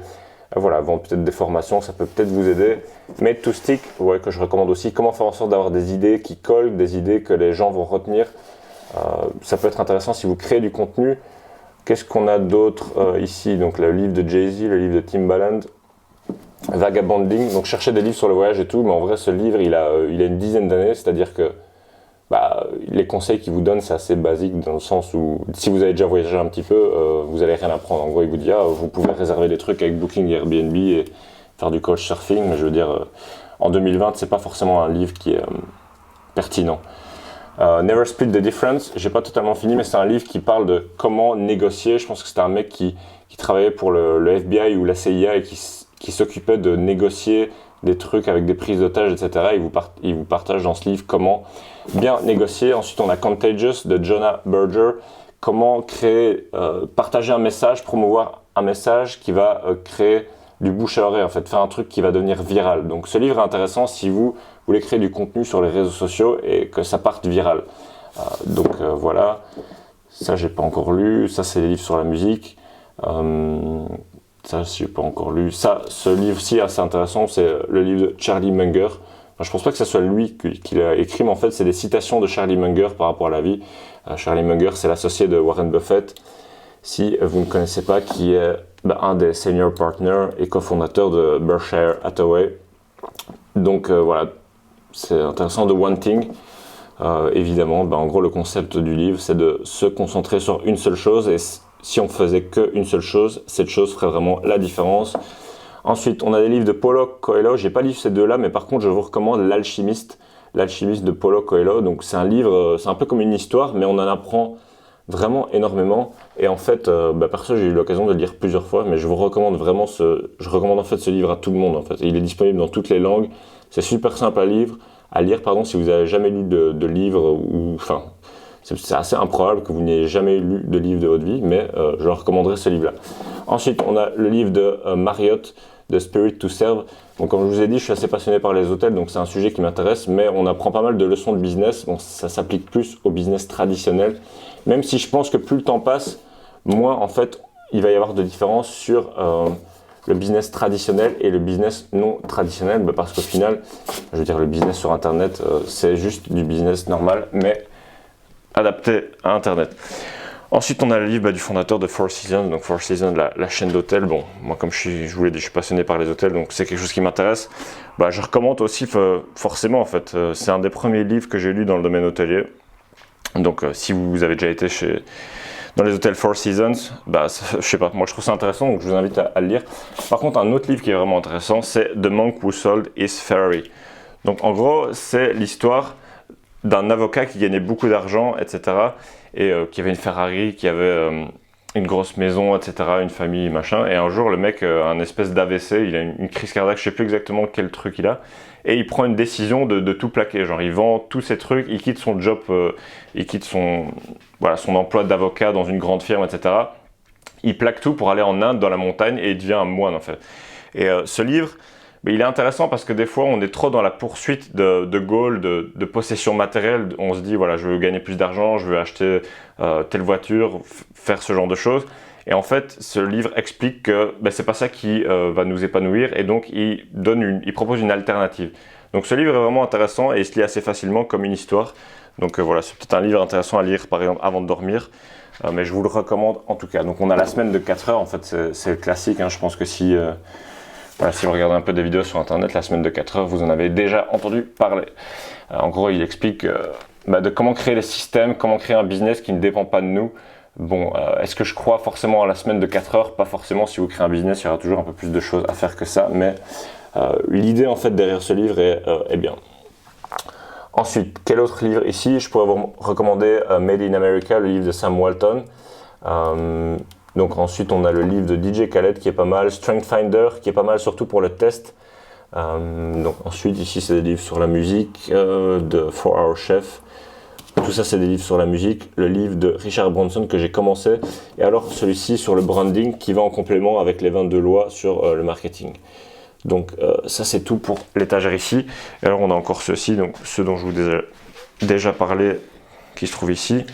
voilà, vendre peut-être des formations, ça peut peut-être vous aider. Made to Stick, ouais, que je recommande aussi. Comment faire en sorte d'avoir des idées qui collent, des idées que les gens vont retenir. Ça peut être intéressant si vous créez du contenu. Qu'est-ce qu'on a d'autre ici? Donc le livre de Jay-Z, le livre de Timbaland. Vagabonding, donc chercher des livres sur le voyage et tout, mais en vrai ce livre il a une dizaine d'années, c'est-à-dire que les conseils qu'il vous donne c'est assez basique dans le sens où si vous avez déjà voyagé un petit peu, vous allez rien apprendre. En gros il vous dit vous pouvez réserver des trucs avec Booking et Airbnb et faire du couchsurfing, mais je veux dire en 2020 c'est pas forcément un livre qui est pertinent. Never Split the Difference, j'ai pas totalement fini, mais c'est un livre qui parle de comment négocier. Je pense que c'était un mec qui travaillait pour le FBI ou la CIA et qui s'occupait de négocier des trucs avec des prises d'otages, etc. Il vous partage dans ce livre comment bien négocier. Ensuite, on a Contagious de Jonah Berger. Comment créer, partager un message, promouvoir un message qui va créer du bouche à oreille, en fait, faire un truc qui va devenir viral. Donc, ce livre est intéressant si vous voulez créer du contenu sur les réseaux sociaux et que ça parte viral. Voilà. Ça, j'ai pas encore lu. Ça, c'est des livres sur la musique. Ça, je n'ai pas encore lu. Ça, ce livre-ci, assez intéressant, c'est le livre de Charlie Munger. Enfin, je pense pas que ce soit lui qui l'a écrit, mais en fait, c'est des citations de Charlie Munger par rapport à la vie. Charlie Munger, c'est l'associé de Warren Buffett. Si vous ne connaissez pas, qui est un des senior partners et cofondateurs de Berkshire Hathaway. Donc voilà, c'est intéressant de One Thing. Évidemment, en gros, le concept du livre, c'est de se concentrer sur une seule chose et si on faisait qu'une seule chose, cette chose ferait vraiment la différence. Ensuite, on a des livres de Paulo Coelho. J'ai pas lu ces deux-là, mais par contre, je vous recommande L'Alchimiste de Paulo Coelho. Donc, c'est un livre, c'est un peu comme une histoire, mais on en apprend vraiment énormément. Et en fait, perso, j'ai eu l'occasion de le lire plusieurs fois, mais je vous recommande vraiment je recommande en fait ce livre à tout le monde. En fait, il est disponible dans toutes les langues. C'est super simple à lire, si vous avez jamais lu de livre ou enfin. C'est assez improbable que vous n'ayez jamais lu de livre de votre vie, mais je recommanderais ce livre-là. Ensuite, on a le livre de Marriott, de Spirit to Serve. Donc, comme je vous ai dit, je suis assez passionné par les hôtels, donc c'est un sujet qui m'intéresse, mais on apprend pas mal de leçons de business. Bon, ça s'applique plus au business traditionnel, même si je pense que plus le temps passe, moins en fait, il va y avoir de différence sur le business traditionnel et le business non traditionnel, parce qu'au final, je veux dire, le business sur Internet, c'est juste du business normal, mais adapté à Internet. Ensuite, on a le livre du fondateur de Four Seasons, donc Four Seasons, la chaîne d'hôtels. Bon, moi, comme je vous l'ai dit, je suis passionné par les hôtels, donc c'est quelque chose qui m'intéresse. Je recommande aussi, forcément, en fait, c'est un des premiers livres que j'ai lu dans le domaine hôtelier. Donc, si vous avez déjà été dans les hôtels Four Seasons, je sais pas, moi je trouve ça intéressant, donc je vous invite à le lire. Par contre, un autre livre qui est vraiment intéressant, c'est The Monk Who Sold His Ferrari. Donc, en gros, c'est l'histoire d'un avocat qui gagnait beaucoup d'argent, etc. Et qui avait une Ferrari, qui avait une grosse maison, etc., une famille, machin. Et un jour, le mec a un espèce d'AVC, il a une crise cardiaque, je sais plus exactement quel truc il a. Et il prend une décision de tout plaquer. Genre, il vend tous ses trucs, il quitte son job, il quitte son emploi d'avocat dans une grande firme, etc. Il plaque tout pour aller en Inde, dans la montagne, et il devient un moine, en fait. Et ce livre, il est intéressant parce que des fois, on est trop dans la poursuite de goals, de possession matérielle. On se dit, voilà, je veux gagner plus d'argent, je veux acheter telle voiture, faire ce genre de choses. Et en fait, ce livre explique que c'est pas ça qui va nous épanouir et donc il propose une alternative. Donc ce livre est vraiment intéressant et il se lit assez facilement comme une histoire. Donc voilà, c'est peut-être un livre intéressant à lire par exemple avant de dormir. Mais je vous le recommande en tout cas. Donc on a la semaine de 4 heures, en fait c'est le classique. Hein. Je pense que si vous regardez un peu des vidéos sur internet, la semaine de 4 heures, vous en avez déjà entendu parler. En gros, il explique de comment créer les systèmes, comment créer un business qui ne dépend pas de nous. Bon, est-ce que je crois forcément à la semaine de 4 heures? Pas forcément. Si vous créez un business, il y aura toujours un peu plus de choses à faire que ça. Mais l'idée en fait derrière ce livre est bien. Ensuite, quel autre livre ici? Je pourrais vous recommander Made in America, le livre de Sam Walton. Donc ensuite, on a le livre de DJ Khaled qui est pas mal, Strength Finder qui est pas mal surtout pour le test. Donc ensuite, ici, c'est des livres sur la musique de 4 Hour Chef. Tout ça, c'est des livres sur la musique. Le livre de Richard Branson que j'ai commencé. Et alors, celui-ci sur le branding qui va en complément avec les 22 lois sur le marketing. Donc ça c'est tout pour l'étagère ici. Et alors on a encore ceux-ci, donc ceux dont je vous ai déjà parlé, qui se trouvent ici.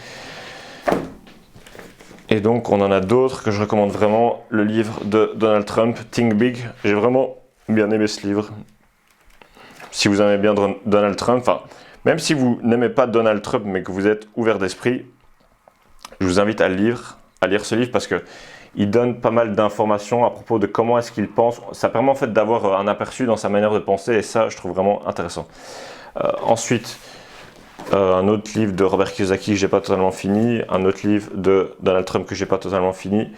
Et donc on en a d'autres que je recommande vraiment. Le livre de Donald Trump, Think Big. J'ai vraiment bien aimé ce livre. Si vous aimez bien Donald Trump, enfin même si vous n'aimez pas Donald Trump mais que vous êtes ouvert d'esprit, je vous invite à lire ce livre parce que il donne pas mal d'informations à propos de comment est-ce qu'il pense. Ça permet en fait d'avoir un aperçu dans sa manière de penser et ça, je trouve vraiment intéressant. Ensuite, un autre livre de Robert Kiyosaki que j'ai pas totalement fini. Un autre livre de Donald Trump que j'ai pas totalement fini.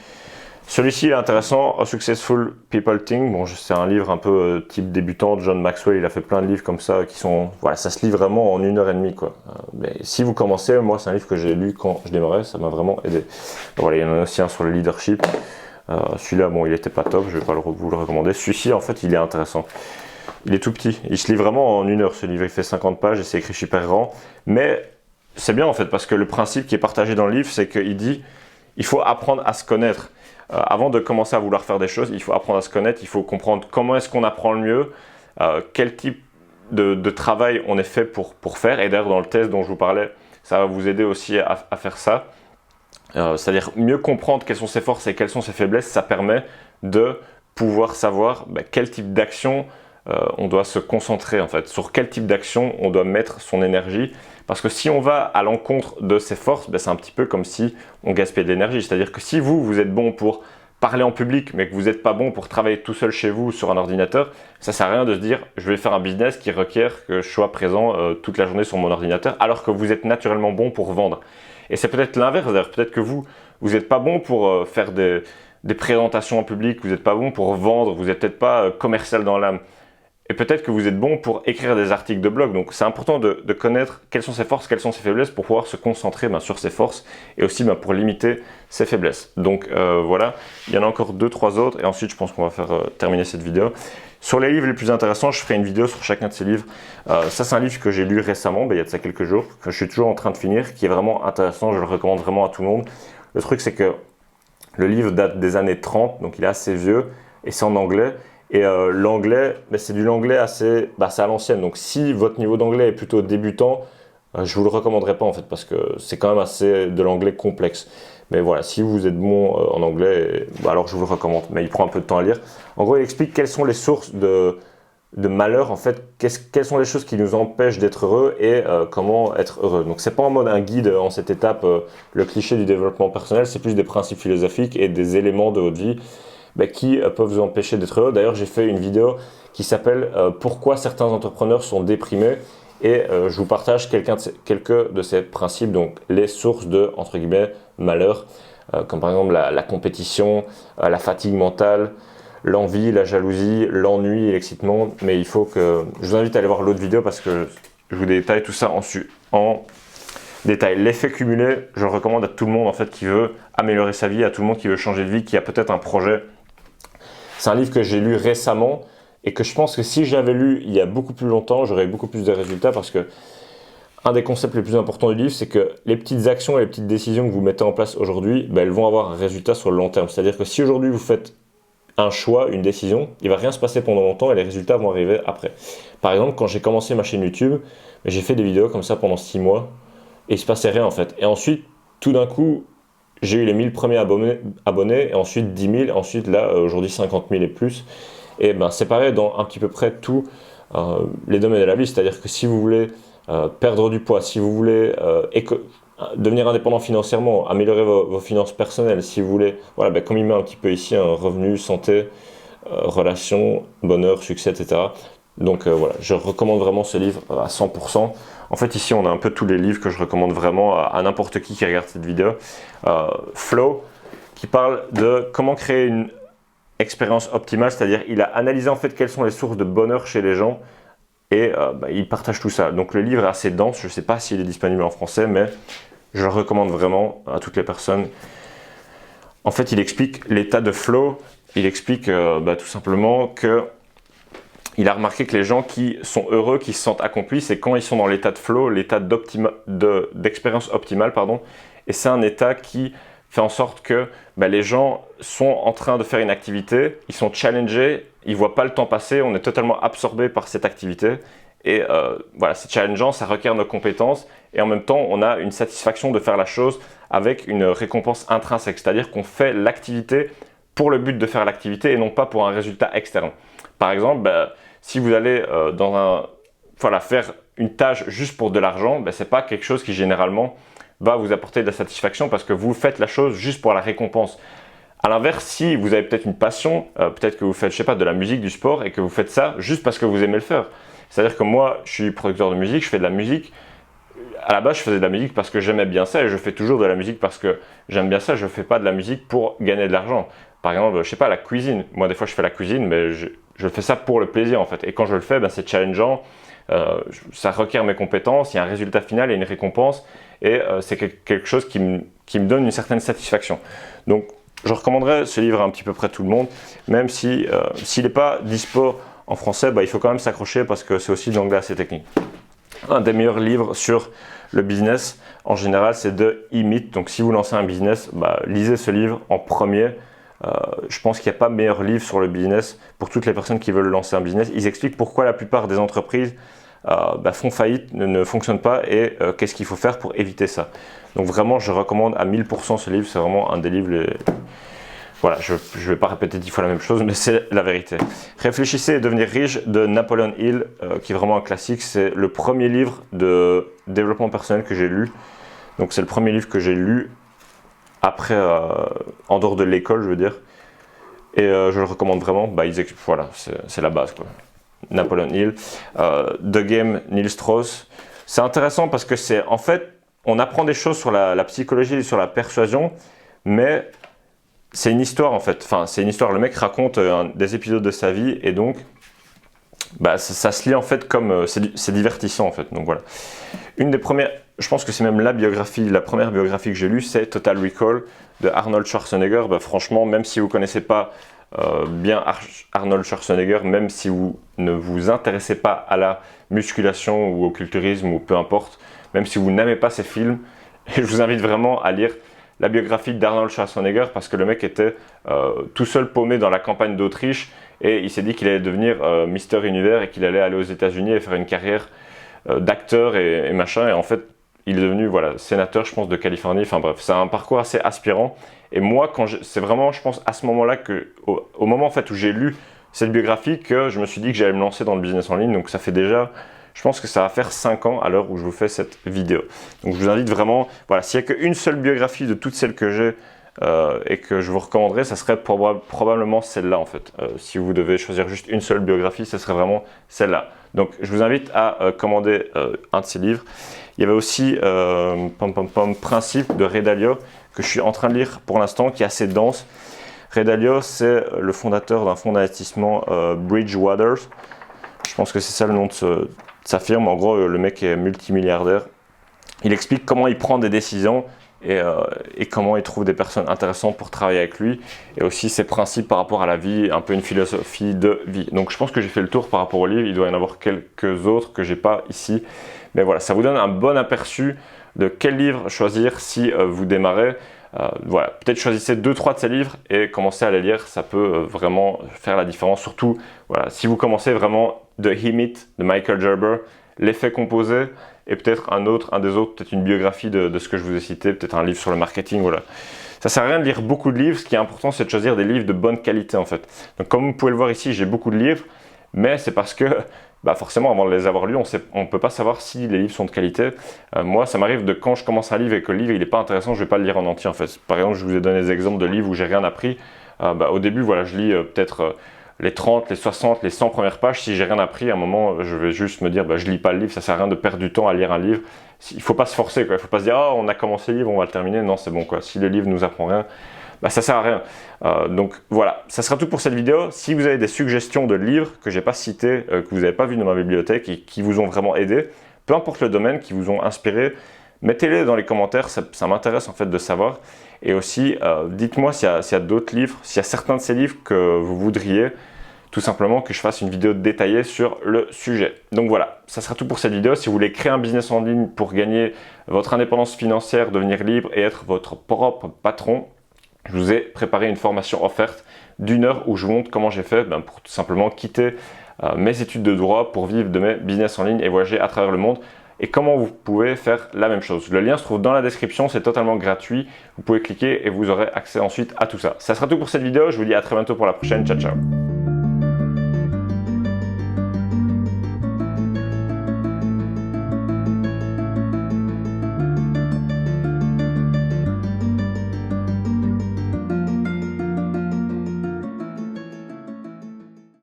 Celui-ci est intéressant, A Successful People Think. Bon, c'est un livre un peu type débutant. John Maxwell, il a fait plein de livres comme ça qui sont... Voilà, ça se lit vraiment en 1h30, quoi. Mais si vous commencez, moi, c'est un livre que j'ai lu quand je démarrais, ça m'a vraiment aidé. Voilà, il y en a aussi un sur le leadership. Celui-là, bon, il était pas top, je vais pas vous le recommander. Celui-ci, en fait, il est intéressant. Il est tout petit. Il se lit vraiment en 1 heure, ce livre. Il fait 50 pages et c'est écrit super grand. Mais c'est bien, en fait, parce que le principe qui est partagé dans le livre, c'est qu'il dit il faut apprendre à se connaître. Avant de commencer à vouloir faire des choses, il faut apprendre à se connaître, il faut comprendre comment est-ce qu'on apprend le mieux, quel type de travail on est fait pour faire. Et d'ailleurs, dans le test dont je vous parlais, ça va vous aider aussi à faire ça. C'est-à-dire mieux comprendre quelles sont ses forces et quelles sont ses faiblesses, ça permet de pouvoir savoir quel type d'action on doit se concentrer en fait, sur quel type d'action on doit mettre son énergie. Parce que si on va à l'encontre de ses forces, c'est un petit peu comme si on gaspillait de l'énergie. C'est-à-dire que si vous êtes bon pour parler en public, mais que vous n'êtes pas bon pour travailler tout seul chez vous sur un ordinateur, ça ne sert à rien de se dire je vais faire un business qui requiert que je sois présent toute la journée sur mon ordinateur, alors que vous êtes naturellement bon pour vendre. Et c'est peut-être l'inverse, d'ailleurs, peut-être que vous n'êtes pas bon pour faire des présentations en public, vous n'êtes pas bon pour vendre, vous n'êtes peut-être pas commercial dans l'âme. Et peut-être que vous êtes bon pour écrire des articles de blog. Donc c'est important de connaître quelles sont ses forces, quelles sont ses faiblesses pour pouvoir se concentrer sur ses forces et aussi pour limiter ses faiblesses. Donc voilà, il y en a encore 2-3 autres et ensuite je pense qu'on va faire terminer cette vidéo. Sur les livres les plus intéressants, je ferai une vidéo sur chacun de ces livres. Ça c'est un livre que j'ai lu récemment, il y a de ça quelques jours, que je suis toujours en train de finir, qui est vraiment intéressant, je le recommande vraiment à tout le monde. Le truc c'est que le livre date des années 30, donc il est assez vieux et c'est en anglais. Et l'anglais, c'est du l'anglais assez à l'ancienne. Donc si votre niveau d'anglais est plutôt débutant, je vous le recommanderais pas en fait parce que c'est quand même assez de l'anglais complexe. Mais voilà, si vous êtes bon en anglais, alors je vous le recommande. Mais il prend un peu de temps à lire. En gros, il explique quelles sont les sources de malheur en fait. Quelles sont les choses qui nous empêchent d'être heureux et comment être heureux. Donc c'est pas en mode un guide en cette étape, le cliché du développement personnel. C'est plus des principes philosophiques et des éléments de votre vie qui peuvent vous empêcher d'être heureux. D'ailleurs, j'ai fait une vidéo qui s'appelle « Pourquoi certains entrepreneurs sont déprimés ?» et je vous partage quelques de ces principes, donc les sources de, entre guillemets, malheur, comme par exemple la compétition, la fatigue mentale, l'envie, la jalousie, l'ennui et l'excitement. Mais il faut que... Je vous invite à aller voir l'autre vidéo parce que je vous détaille tout ça en détail. L'effet cumulé, je le recommande à tout le monde en fait qui veut améliorer sa vie, à tout le monde qui veut changer de vie, qui a peut-être un projet. C'est un livre que j'ai lu récemment et que je pense que si j'avais lu il y a beaucoup plus longtemps, j'aurais eu beaucoup plus de résultats parce que un des concepts les plus importants du livre, c'est que les petites actions et les petites décisions que vous mettez en place aujourd'hui, elles vont avoir un résultat sur le long terme. C'est-à-dire que si aujourd'hui vous faites un choix, une décision, il ne va rien se passer pendant longtemps et les résultats vont arriver après. Par exemple, quand j'ai commencé ma chaîne YouTube, j'ai fait des vidéos comme ça pendant 6 mois et il ne se passait rien en fait. Et ensuite, tout d'un coup, j'ai eu les 1000 premiers abonnés et ensuite 10 000, ensuite là, aujourd'hui 50 000 et plus. Et c'est pareil dans un petit peu près tous les domaines de la vie. C'est-à-dire que si vous voulez perdre du poids, si vous voulez devenir indépendant financièrement, améliorer vos finances personnelles, si vous voulez, voilà, ben, comme il met un petit peu ici, un revenu, santé, relations, bonheur, succès, etc. Donc voilà, je recommande vraiment ce livre à 100%. En fait, ici, on a un peu tous les livres que je recommande vraiment à n'importe qui regarde cette vidéo. Flow, qui parle de comment créer une expérience optimale, c'est-à-dire il a analysé en fait quelles sont les sources de bonheur chez les gens et il partage tout ça. Donc le livre est assez dense, je ne sais pas s'il est disponible en français, mais je le recommande vraiment à toutes les personnes. En fait, il explique l'état de flow, il explique tout simplement que il a remarqué que les gens qui sont heureux, qui se sentent accomplis, c'est quand ils sont dans l'état de flow, l'état d'expérience optimale, pardon, et c'est un état qui fait en sorte que les gens sont en train de faire une activité, ils sont challengés, ils ne voient pas le temps passer, on est totalement absorbé par cette activité. Et voilà, c'est challengeant, ça requiert nos compétences et en même temps, on a une satisfaction de faire la chose avec une récompense intrinsèque, c'est-à-dire qu'on fait l'activité pour le but de faire l'activité et non pas pour un résultat externe. Par exemple, si vous allez faire une tâche juste pour de l'argent, ce n'est pas quelque chose qui généralement va vous apporter de la satisfaction parce que vous faites la chose juste pour la récompense. À l'inverse, si vous avez peut-être une passion, peut-être que vous faites, je sais pas, de la musique, du sport et que vous faites ça juste parce que vous aimez le faire. C'est-à-dire que moi, je suis producteur de musique, je fais de la musique. À la base, je faisais de la musique parce que j'aimais bien ça et je fais toujours de la musique parce que j'aime bien ça. Je ne fais pas de la musique pour gagner de l'argent. Par exemple, je sais pas, la cuisine. Moi, des fois, je fais la cuisine, mais je fais ça pour le plaisir en fait. Et quand je le fais, c'est challengeant. Ça requiert mes compétences, il y a un résultat final et une récompense et c'est quelque chose qui me donne une certaine satisfaction. Donc je recommanderais ce livre à un petit peu près tout le monde, même si s'il n'est pas dispo en français, il faut quand même s'accrocher parce que c'est aussi de l'anglais assez technique. Un des meilleurs livres sur le business en général, c'est de E-Myth. Donc si vous lancez un business, lisez ce livre en premier. Je pense qu'il n'y a pas meilleur livre sur le business pour toutes les personnes qui veulent lancer un business. Ils expliquent pourquoi la plupart des entreprises font faillite, ne fonctionnent pas et qu'est-ce qu'il faut faire pour éviter ça. Donc vraiment, je recommande à 1000% ce livre. C'est vraiment un des livres Voilà, je ne vais pas répéter 10 fois la même chose, mais c'est la vérité. Réfléchissez et devenir riche de Napoleon Hill, qui est vraiment un classique. C'est le premier livre de développement personnel que j'ai lu. Donc c'est le premier livre que j'ai lu après, en dehors de l'école, je veux dire. Et je le recommande vraiment. Voilà, c'est la base, quoi. Napoleon Hill. The Game, Neil Strauss. C'est intéressant parce que en fait, on apprend des choses sur la psychologie et sur la persuasion, mais c'est une histoire en fait. Enfin, c'est une histoire. Le mec raconte des épisodes de sa vie et donc, ça se lit en fait comme c'est divertissant en fait. Donc voilà. Une des premières, je pense que c'est même la première biographie que j'ai lue, c'est Total Recall de Arnold Schwarzenegger. Franchement, même si vous ne connaissez pas bien Arnold Schwarzenegger, même si vous ne vous intéressez pas à la musculation ou au culturisme ou peu importe, même si vous n'aimez pas ces films, je vous invite vraiment à lire la biographie d'Arnold Schwarzenegger parce que le mec était tout seul paumé dans la campagne d'Autriche et il s'est dit qu'il allait devenir Mister Univers et qu'il allait aller aux États-Unis et faire une carrière d'acteur et machin. Et en fait, il est devenu sénateur, je pense, de Californie. Enfin bref, c'est un parcours assez aspirant. Et moi, c'est vraiment, je pense, à ce moment-là, au moment en fait, où j'ai lu cette biographie, que je me suis dit que j'allais me lancer dans le business en ligne. Donc ça fait déjà, je pense que ça va faire 5 ans à l'heure où je vous fais cette vidéo. Donc je vous invite vraiment, voilà, s'il n'y a qu'une seule biographie de toutes celles que j'ai et que je vous recommanderais, ça serait probablement celle-là en fait. Si vous devez choisir juste une seule biographie, ce serait vraiment celle-là. Donc je vous invite à commander un de ces livres. Il y avait aussi Principe de Ray Dalio que je suis en train de lire pour l'instant, qui est assez dense. Ray Dalio, c'est le fondateur d'un fonds d'investissement Bridgewater. Je pense que c'est ça le nom de sa firme. En gros, le mec est multimilliardaire. Il explique comment il prend des décisions et comment il trouve des personnes intéressantes pour travailler avec lui. Et aussi ses principes par rapport à la vie, un peu une philosophie de vie. Donc je pense que j'ai fait le tour par rapport au livre. Il doit y en avoir quelques autres que j'ai pas ici. Mais voilà, ça vous donne un bon aperçu de quel livre choisir si vous démarrez. Voilà, peut-être choisissez 2-3 de ces livres et commencez à les lire. Ça peut vraiment faire la différence. Surtout, voilà, si vous commencez vraiment de E-Myth de Michael Gerber, l'effet composé et peut-être un des autres, peut-être une biographie de ce que je vous ai cité, peut-être un livre sur le marketing, voilà. Ça sert à rien de lire beaucoup de livres. Ce qui est important, c'est de choisir des livres de bonne qualité en fait. Donc comme vous pouvez le voir ici, j'ai beaucoup de livres, mais c'est parce que forcément, avant de les avoir lus, on ne peut pas savoir si les livres sont de qualité. Moi, ça m'arrive de quand je commence un livre et que le livre n'est pas intéressant, je ne vais pas le lire en entier en fait. Par exemple, je vous ai donné des exemples de livres où j'ai rien appris. Au début, voilà, je lis peut-être les 30, les 60, les 100 premières pages. Si j'ai rien appris, à un moment, je vais juste me dire, je lis pas le livre, ça sert à rien de perdre du temps à lire un livre. Il faut pas se forcer, quoi. Il faut pas se dire, on a commencé le livre, on va le terminer. Non, c'est bon, quoi. Si le livre nous apprend rien, ça sert à rien. Donc voilà, ça sera tout pour cette vidéo. Si vous avez des suggestions de livres que j'ai pas cités, que vous n'avez pas vu dans ma bibliothèque et qui vous ont vraiment aidé, peu importe le domaine, qui vous ont inspiré, mettez-les dans les commentaires, ça m'intéresse en fait de savoir. Et aussi, dites-moi s'il y a d'autres livres, s'il y a certains de ces livres que vous voudriez tout simplement que je fasse une vidéo détaillée sur le sujet. Donc voilà, ça sera tout pour cette vidéo. Si vous voulez créer un business en ligne pour gagner votre indépendance financière, devenir libre et être votre propre patron, je vous ai préparé une formation offerte d'1 heure où je vous montre comment j'ai fait pour tout simplement quitter mes études de droit pour vivre de mes business en ligne et voyager à travers le monde. Et comment vous pouvez faire la même chose. Le lien se trouve dans la description, c'est totalement gratuit. Vous pouvez cliquer et vous aurez accès ensuite à tout ça. Ça sera tout pour cette vidéo. Je vous dis à très bientôt pour la prochaine. Ciao, ciao.